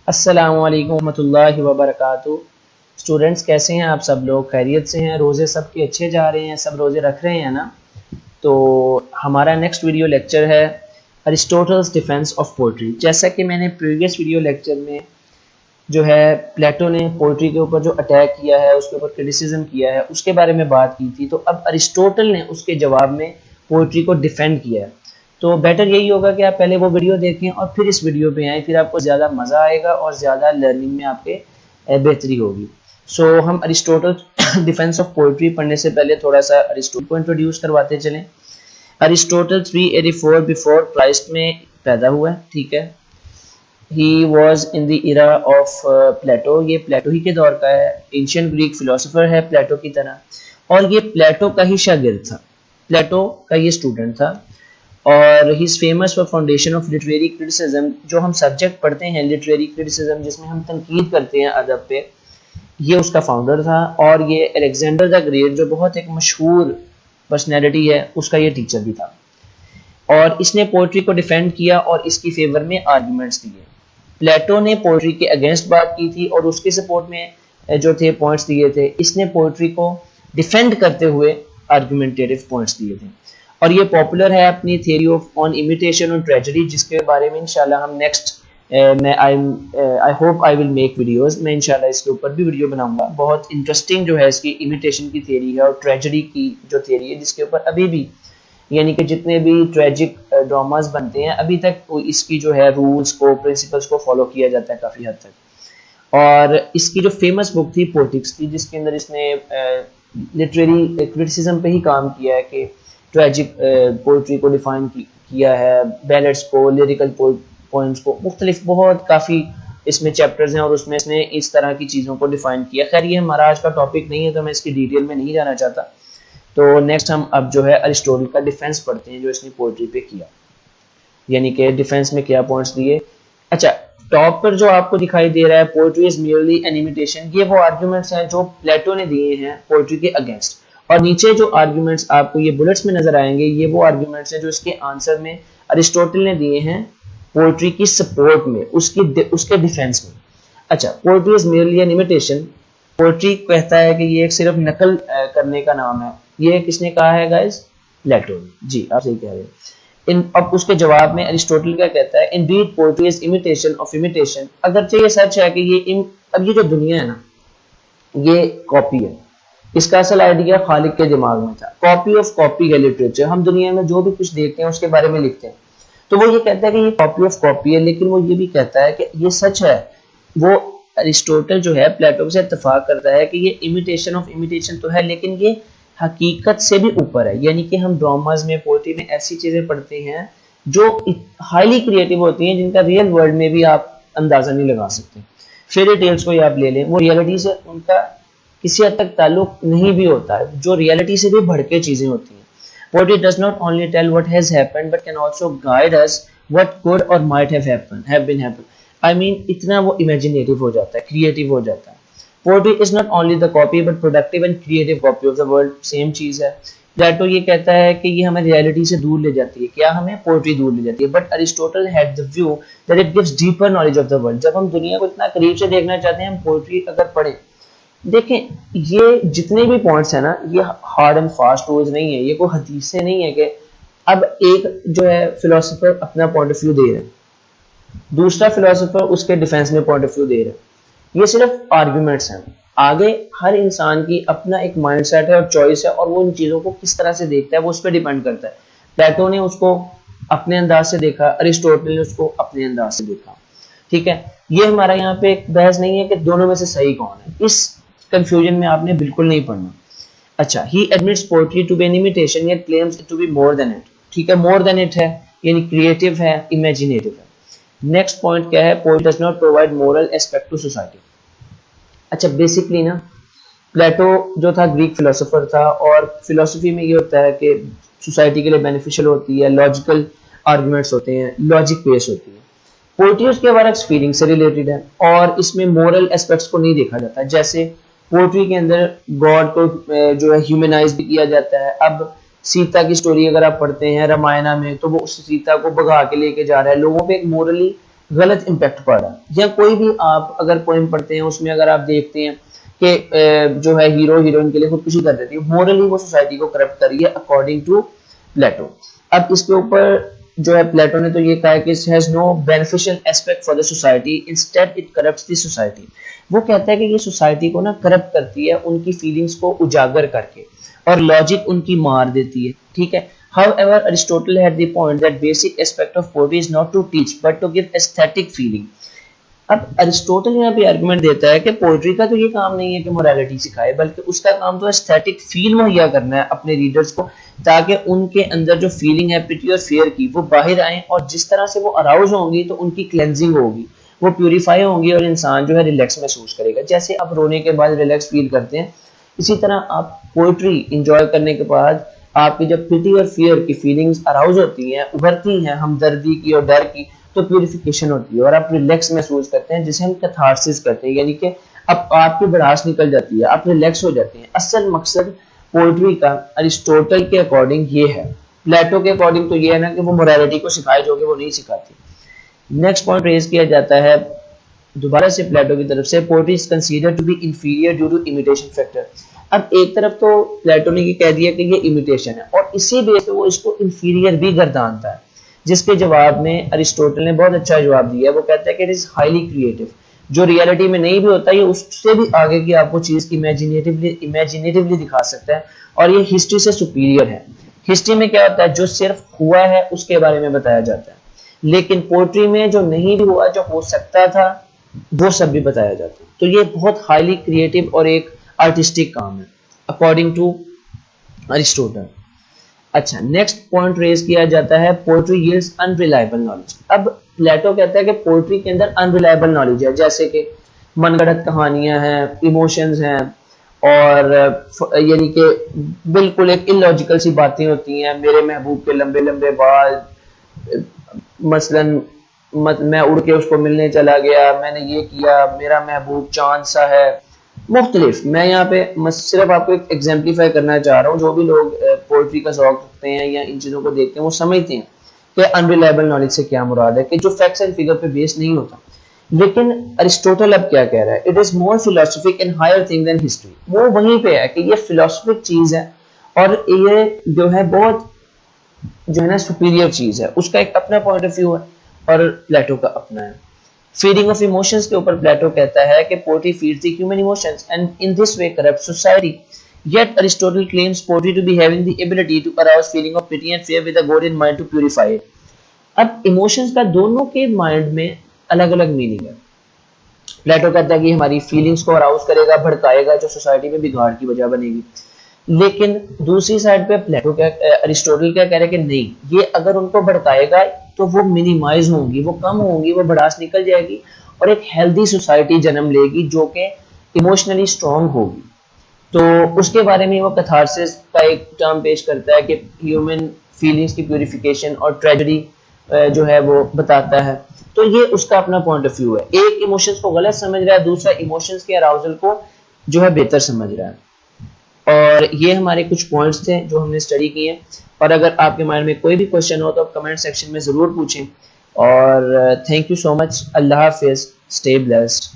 السلام علیکم ورحمۃ اللہ وبرکاتہ۔ اسٹوڈنٹس کیسے ہیں آپ سب لوگ؟ خیریت سے ہیں؟ روزے سب کے اچھے جا رہے ہیں؟ سب روزے رکھ رہے ہیں نا؟ تو ہمارا نیکسٹ ویڈیو لیکچر ہے ارسطوٹلز ڈیفینس آف پوئٹری۔ جیسا کہ میں نے پریویس ویڈیو لیکچر میں جو ہے پلیٹو نے پوئٹری کے اوپر جو اٹیک کیا ہے، اس کے اوپر کرٹیسزم کیا ہے، اس کے بارے میں بات کی تھی، تو اب ارسطوٹل نے اس کے جواب میں پوئٹری کو ڈیفینڈ کیا ہے۔ تو بیٹر یہی ہوگا کہ آپ پہلے وہ ویڈیو دیکھیں اور پھر اس ویڈیو پہ آئیں، پھر آپ کو زیادہ مزہ آئے گا اور زیادہ لرننگ میں آپ کے بہتری ہوگی۔ سو ہم ارسطوٹل ڈیفینس آف پوئٹری پڑھنے سے پہلے تھوڑا سا ارسطوٹل کو انٹروڈیوس کرواتے چلیں۔ ارسطوٹل 384 بیفور کرائسٹ میں پیدا ہوا ہے، ٹھیک ہے۔ He was in the era of Plato, یہ پلیٹو ہی کے دور کا ہے، اینشینٹ گریک فلاسفر ہے پلیٹو کی طرح، اور یہ پلیٹو کا ہی شاگرد تھا، پلیٹو کا یہ اسٹوڈنٹ تھا، اور he is famous for foundation of literary criticism. جو ہم سبجیکٹ پڑھتے ہیں لٹریری کرٹیسزم، جس میں ہم تنقید کرتے ہیں ادب پہ، یہ اس کا فاؤنڈر تھا، اور یہ الیگزینڈر دا گریٹ جو بہت ایک مشہور پرسنالٹی ہے، اس کا یہ ٹیچر بھی تھا، اور اس نے پوئٹری کو ڈیفینڈ کیا اور اس کی فیور میں آرگیومنٹس دیے۔ پلیٹو نے پوئٹری کے اگینسٹ بات کی تھی اور اس کے سپورٹ میں جو تھے پوائنٹس دیے تھے، اس نے پوئٹری کو ڈیفینڈ کرتے ہوئے آرگومنٹیٹیو پوائنٹس دیے تھے، اور یہ پاپولر ہے اپنی تھیوری آف آن امیٹیشن اور ٹریجڈی، جس کے بارے میں انشاءاللہ ہم next I hope I will make videos, میں انشاءاللہ اس کے اوپر بھی ویڈیو بناؤں گا۔ بہت انٹرسٹنگ جو ہے اس کی امیٹیشن کی تھیوری ہے اور ٹریجڈی کی جو تھیوری ہے، جس کے اوپر ابھی بھی یعنی کہ جتنے بھی ٹریجک ڈراماز بنتے ہیں ابھی تک اس کی جو ہے رولز کو پرنسپلز کو فالو کیا جاتا ہے کافی حد تک۔ اور اس کی جو فیمس بک تھی پوئٹکس تھی، جس کے اندر اس نے لٹریری کرٹیسزم پہ ہی کام کیا ہے کہ ٹریجک پوئٹری کو ڈیفائن کیا ہے، بیلٹس کو، لیریکل پوئمز کو، مختلف بہت کافی اس میں چیپٹرز ہیں، اور اس میں اس نے اس طرح کی چیزوں کو ڈیفائن کیا۔ خیر یہ ہمارا آج کا ٹاپک نہیں ہے تو میں اس کی ڈیٹیل میں نہیں جانا چاہتا۔ تو نیکسٹ ہم اب جو ہے ارسطوٹل کا ڈیفینس پڑھتے ہیں جو اس نے پوئٹری پہ کیا، یعنی کہ ڈیفینس میں کیا پوائنٹس دیے۔ اچھا، ٹاپ پر جو آپ کو دکھائی دے رہا ہے poetry is merely an imitation, یہ وہ آرگیومنٹس ہیں جو پلیٹو نے دیے ہیں پوئٹری کے اگینسٹ، اور نیچے جو آرگیومنٹس آپ کو یہ بلٹس میں نظر آئیں گے، یہ وہ آرگیومنٹس ہیں جو اس کے آنسر میں ارسطوٹل نے دیے ہیں پوئٹری کی سپورٹ میں، اس کے ڈیفینس میں۔ اچھا، poetry is merely an imitation, poetry کہتا ہے کہ یہ ایک صرف نقل کرنے کا نام ہے۔ یہ کس نے کہا ہے گائز؟ پلیٹو نے، جی آپ صحیح کہہ رہے ہیں۔ اب اس کے جواب میں ارسطوٹل کیا کہتا ہے؟ Indeed poetry is imitation of imitation, اگرچہ یہ سچ ہے کہ اب یہ جو دنیا ہے نا، یہ کاپی ہے، اس کا اصل آئیڈیا خالق کے دماغ میں تھا، کاپی آف کاپی ہے لٹریچر۔ ہم دنیا میں جو بھی کچھ دیکھتے ہیں اس کے بارے میں لکھتے ہیں، تو وہ یہ کہتا ہے کہ یہ کاپی آف کاپی ہے، لیکن وہ یہ بھی کہتا ہے کہ یہ سچ ہے۔ وہ ارسطوٹل جو ہے پلیٹو سے اتفاق کرتا ہے کہ یہ امیٹیشن آف امیٹیشن تو ہے، لیکن یہ حقیقت سے بھی اوپر ہے، یعنی کہ ہم ڈراماز میں، پوئٹری میں ایسی چیزیں پڑھتے ہیں جو ہائیلی کریٹو ہوتی ہیں، جن کا ریئل ورلڈ میں بھی آپ اندازہ نہیں لگا سکتے۔ فیری ٹیلز کو ہی آپ لے لیں، وہ ریئلٹی سے ان کا کسی حد تک تعلق نہیں بھی ہوتا ہے، جو ریئلٹی سے بھی بڑھ کے چیزیں ہوتی ہیں۔ Poetry does not only tell what has happened but can also guide us what could or might have been happened. I mean اتنا وہ imaginative ہو جاتا ہے، creative ہو جاتا ہے۔ Poetry is not only the copy but productive and creative copy of the world. same چیز ہے۔ Plato یہ کہتا ہے کہ یہ ہمیں ریالٹی سے دور لے جاتی ہے، کیا ہمیں پوئٹری دور لے جاتی ہے، but Aristotle had the view that it gives deeper knowledge of the world. جب ہم دنیا کو اتنا قریب سے دیکھنا چاہتے ہیں، ہم پوئٹری اگر پڑھیں، دیکھیں یہ جتنے بھی پوائنٹس ہیں نا، یہ ہارڈ اینڈ فاسٹ رولز نہیں ہے، یہ کوئی حدیث سے نہیں ہے کہ اب ایک جو ہے فلاسفر اپنا پوائنٹ آف ویو دے رہا ہے، دوسرا فلاسفر اس کے ڈیفینس میں پوائنٹ آف ویو دے رہا ہے، یہ صرف آرگیومنٹس ہیں۔ آگے ہر انسان کی اپنا ایک مائنڈ سیٹ ہے اور چوائس ہے، اور وہ ان چیزوں کو کس طرح سے دیکھتا ہے وہ اس پہ ڈیپینڈ کرتا ہے۔ پلیٹو نے اس کو اپنے انداز سے دیکھا، ارسطوٹل نے اس کو اپنے انداز سے دیکھا، ٹھیک ہے۔ یہ ہمارا یہاں پہ ایک بحث نہیں ہے کہ دونوں میں سے صحیح کون ہے، اس کنفیوژن میں آپ نے بالکل نہیں پڑھنا۔ اچھا، he admits poetry to be an imitation yet claims it to be more than it، ٹھیک ہے، more than it ہے یعنی کریٹو ہے، امیجینیٹو ہے۔ نیکسٹ پوائنٹ کیا ہے؟ poetry does not provide moral aspect to society۔ اچھا، بیسکلی نا پلیٹو جو تھا گریک فلسفر تھا، اور فلسفی میں یہ ہوتا ہے کہ سوسائٹی کے لیے بینیفیشل ہوتی ہے، لاجیکل آرگومنٹس ہوتے ہیں، لاجک بیس ہوتی ہے۔ پوئٹری اس کے برعکس فیلنگ سے ریلیٹڈ ہے، اور اس میں مورل اسپیکٹس کو نہیں دیکھا جاتا، جیسے پوئٹری کے اندر گاڈ کو جو ہے ہیومنائز بھی کیا جاتا ہے۔ اب سیتا کی سٹوری اگر آپ پڑھتے ہیں رامائنا میں، تو وہ اس سیتا کو بھگا کے لے کے جا رہا ہے، لوگوں پہ ایک مورلی غلط امپیکٹ پڑ رہا ہے. یا کوئی بھی آپ اگر پوئم پڑھتے ہیں اس میں اگر آپ دیکھتے ہیں کہ جو ہے ہیرو ہیروئن کے لیے خودکشی کر دیتی ہے, مورلی وہ سوسائٹی کو کرپٹ کر رہی ہے اکارڈنگ ٹو پلیٹو. اب اس کے اوپر جو ہے پلیٹو نے تو یہ کہا کہ it has no beneficial aspect for the society, instead it corrupts the society. وہ کہتا ہے کہ یہ سوسائٹی کو نا کرپٹ کرتی ہے ان کی فیلنگز کو اجاگر کر کے, اور لاجک ان کی مار دیتی ہے, ٹھیک ہے. However, Aristotle had the point that basic aspect of poetry is not to teach but to give aesthetic feeling. اب ارسٹوٹل یہاں پہ آرگومنٹ دیتا ہے کہ پوئٹری کا تو یہ کام نہیں ہے کہ موریلٹی سکھائے, بلکہ اس کا کام تو ایستھیٹک فیل مہیا کرنا ہے اپنے ریڈرز کو, تاکہ ان کے اندر جو فیلنگ ہے پٹی اور فیئر کی وہ باہر آئیں, اور جس طرح سے وہ اراؤز ہوں گی تو ان کی کلینزنگ ہوگی, وہ پیوریفائی ہوں گی, اور انسان جو ہے ریلیکس محسوس کرے گا. جیسے آپ رونے کے بعد ریلیکس فیل کرتے ہیں, اسی طرح آپ پوئٹری انجوائے کرنے کے بعد آپ کی جب پٹی اور فیئر کی فیلنگز اراؤز ہوتی ہیں, ابھرتی ہیں, ہمدردی کی اور ڈر کی, تو پیوریفیکیشن ہوتی ہے اور آپ ریلیکس محسوس کرتے ہیں, جسے ہم کیتھارسس کہتے ہیں, یعنی کہ اب آپ کی بڑاس نکل جاتی ہے, آپ ریلیکس ہو جاتے ہیں. اصل مقصد پوئٹری کا ارسٹوٹل کے اکارڈنگ یہ ہے. پلیٹو کے اکارڈنگ تو یہ ہے نا کہ وہ موریلٹی کو سکھائے, جو کہ وہ نہیں سکھاتی. نیکسٹ پوائنٹ ریز کیا جاتا ہے دوبارہ سے پلیٹو کی طرف سے, poetry is considered to be inferior due to imitation factor. اب ایک طرف تو پلیٹو نے یہ کہہ دیا کہ یہ امیٹیشن ہے, اور اسی بیس پہ وہ اس کو انفیریئر بھی گردانتا ہے, جس کے جواب میں ارسٹوٹل نے بہت اچھا جواب دیا ہے. وہ کہتا ہے کہ اٹ از ہائیلی کریٹو, جو ریئلٹی میں نہیں بھی ہوتا یہ اس سے بھی آگے کی آپ کو چیز کی امیجینیٹیولی دکھا سکتا ہے, اور یہ ہسٹری سے سپیریئر ہے. ہسٹری میں کیا ہوتا ہے, جو صرف ہوا ہے اس کے بارے میں بتایا جاتا ہے, لیکن پوئٹری میں جو نہیں بھی ہوا, جو ہو سکتا تھا, وہ سب بھی بتایا جاتا ہے. تو یہ بہت ہائیلی کریٹو اور ایک آرٹسٹک کام ہے اکارڈنگ ٹو ارسٹوٹل. اچھا, نیکسٹ پوائنٹ ریز کیا جاتا ہے پوئٹری یلڈز انریلائبل نالج. اب پلیٹو کہتا ہے کہ پوئٹری کے اندر انریلائبل نالج ہے, جیسے کہ من گھڑت کہانیاں ہیں, ایموشنز ہیں, اور یعنی کہ بالکل ایک اللاجیکل سی باتیں ہوتی ہیں. میرے محبوب کے لمبے لمبے بال, مثلا میں اڑ کے اس کو ملنے چلا گیا, میں نے یہ کیا, میرا محبوب چاند سا ہے, مختلف. میں یہاں پہ صرف آپ کو ایک ایگزامپلیفائی کرنا چاہ رہا ہوں. جو بھی لوگ پوئٹری کا ذوق رکھتے ہیں یا ان چیزوں کو دیکھتے ہیں وہ سمجھتے ہیں کہ انریلائبل نالج سے کیا مراد ہے, کہ جو فیکٹس اینڈ فگر پہ بیس نہیں ہوتا. لیکن ارسٹوٹل اب کیا کہہ رہا ہے, it is more philosophic and higher thing than history. وہ وہیں پہ ہے کہ یہ فلاسفک چیز ہے, اور یہ جو ہے بہت جو ہے نا سپیریئر چیز ہے. اس کا ایک اپنا پوائنٹ آف ویو ہے اور پلیٹو کا اپنا ہے. فیڈنگ آف ایموشنز کے اوپر پلیٹو کہتا ہے کہ poetry feeds the human emotions and in this way corrupts society. Yet Aristotle claims poetry to be having the ability to arouse feeling of pity and fear with a God in mind to purify it. اب emotions کا دونوں کے mind میں الگ الگ meaning ہے. Plato کہتا ہے کہ ہماری فیلنگز کو اراؤز کرے گا, بھڑکائے گا, جو سوسائٹی میں بگاڑ کی وجہ بنے گی. لیکن دوسری سائڈ پہ پلیٹو کیا, ارسٹوٹل کیا کہہ رہے کہ نہیں, یہ اگر ان کو بھڑکائے گا تو وہ منیمائز ہوں گی, وہ کم ہوں گی, وہ بڑاس نکل جائے گی, اور ایک ہیلدی سوسائٹی جنم لے گی جو کہ ایموشنلی اسٹرانگ ہوگی. تو اس کے بارے میں وہ کیتھارسس کا ایک ٹرم پیش کرتا ہے کہ ہیومن فیلنگز کی پیوریفیکیشن اور ٹریجڈی جو ہے وہ بتاتا ہے. تو یہ اس کا اپنا پوائنٹ آف ویو ہے. ایک ایموشنز کو غلط سمجھ رہا ہے, دوسرا ایموشنز کے اراؤزل کو جو ہے بہتر سمجھ رہا ہے. اور یہ ہمارے کچھ پوائنٹس تھے جو ہم نے اسٹڈی کیے, اور اگر آپ کے مائنڈ میں کوئی بھی کوشچن ہو تو آپ کمنٹ سیکشن میں ضرور پوچھیں. اور تھینک یو سو مچ. اللہ حافظ. Stay blessed.